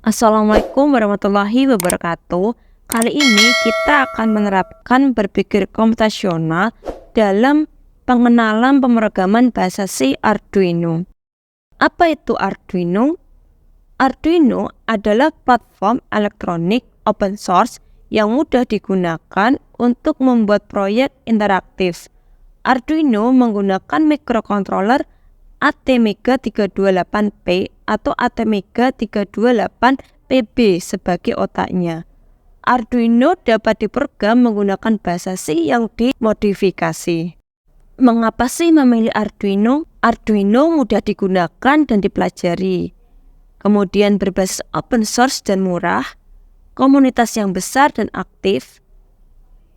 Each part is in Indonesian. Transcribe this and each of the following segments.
Assalamualaikum warahmatullahi wabarakatuh. Kali ini kita akan menerapkan berpikir komputasional dalam pengenalan pemrograman bahasa C Arduino. Apa itu Arduino? Arduino adalah platform elektronik open source yang mudah digunakan untuk membuat proyek interaktif. Arduino menggunakan microcontroller ATmega 328P atau ATmega 328PB sebagai otaknya. Arduino dapat diprogram menggunakan bahasa C yang dimodifikasi. Mengapa sih memilih Arduino? Arduino mudah digunakan dan dipelajari. Kemudian berbasis open source dan murah, komunitas yang besar dan aktif,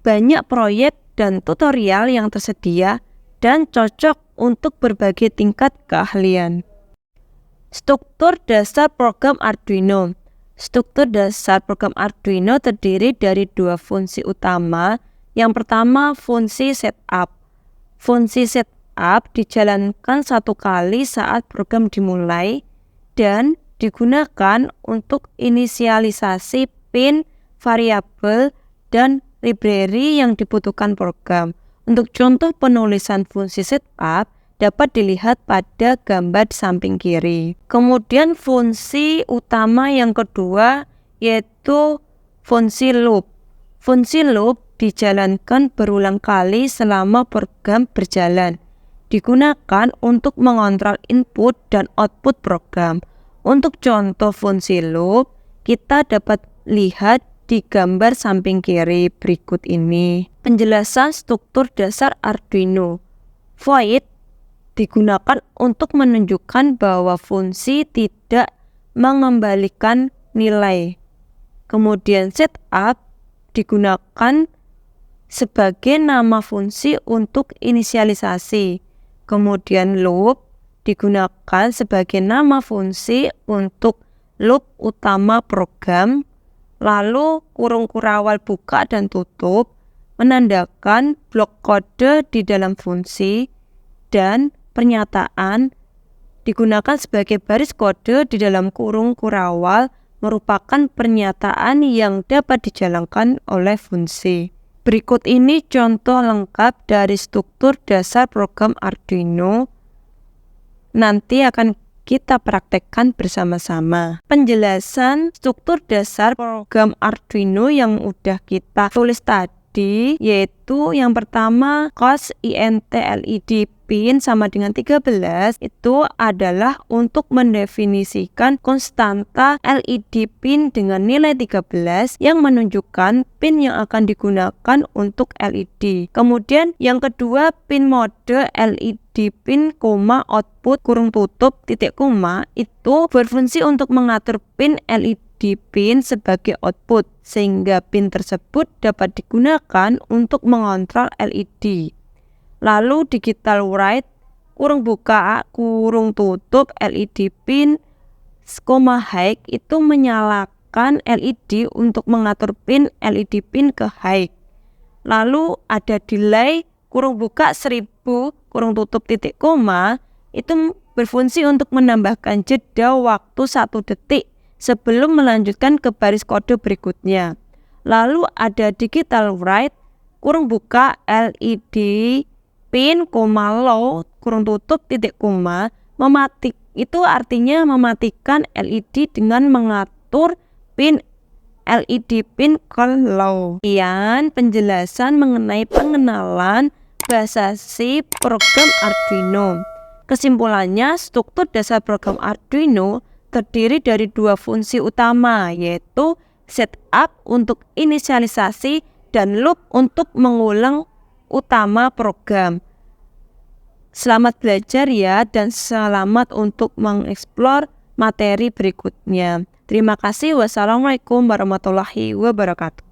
banyak proyek dan tutorial yang tersedia, dan cocok untuk berbagai tingkat keahlian. Struktur dasar program Arduino. Struktur dasar program Arduino terdiri dari dua fungsi utama. Yang pertama, fungsi setup. Fungsi setup dijalankan satu kali saat program dimulai dan digunakan untuk inisialisasi pin, variabel, dan library yang dibutuhkan program. Untuk contoh penulisan fungsi setup dapat dilihat pada gambar di samping kiri. Kemudian fungsi utama yang kedua yaitu fungsi loop. Fungsi loop dijalankan berulang kali selama program berjalan. Digunakan untuk mengontrol input dan output program. Untuk contoh fungsi loop, kita dapat lihat di gambar samping kiri berikut ini. Penjelasan struktur dasar Arduino. Void digunakan untuk menunjukkan bahwa fungsi tidak mengembalikan nilai. Kemudian setup digunakan sebagai nama fungsi untuk inisialisasi. Kemudian loop digunakan sebagai nama fungsi untuk loop utama program. Lalu kurung kurawal buka dan tutup menandakan blok kode di dalam fungsi, dan pernyataan digunakan sebagai baris kode di dalam kurung kurawal merupakan pernyataan yang dapat dijalankan oleh fungsi. Berikut ini contoh lengkap dari struktur dasar program Arduino. Nanti akan kita praktekkan bersama-sama. Penjelasan struktur dasar program Arduino yang udah kita tulis tadi yaitu yang pertama cos int LED pin sama dengan 13 itu adalah untuk mendefinisikan konstanta LED pin dengan nilai 13 yang menunjukkan pin yang akan digunakan untuk LED. Kemudian yang kedua pin mode LED pin, output kurung tutup titik koma itu berfungsi untuk mengatur pin LED pin sebagai output sehingga pin tersebut dapat digunakan untuk mengontrol LED. Lalu digital write kurung buka kurung tutup LED pin, high itu menyalakan LED untuk mengatur pin LED pin ke high. Lalu ada delay kurung buka 1000 kurung tutup titik koma itu berfungsi untuk menambahkan jeda waktu 1 detik sebelum melanjutkan ke baris kode berikutnya. Lalu ada digital write kurung buka LED pin, low kurung tutup titik koma itu artinya mematikan LED dengan mengatur pin LED pin ke low. Sekian penjelasan mengenai pengenalan bahasa C program Arduino. Kesimpulannya, struktur dasar program Arduino terdiri dari dua fungsi utama, yaitu setup untuk inisialisasi dan loop untuk mengulang utama program. Selamat belajar ya, dan selamat untuk mengeksplor materi berikutnya. Terima kasih. Wassalamualaikum warahmatullahi wabarakatuh.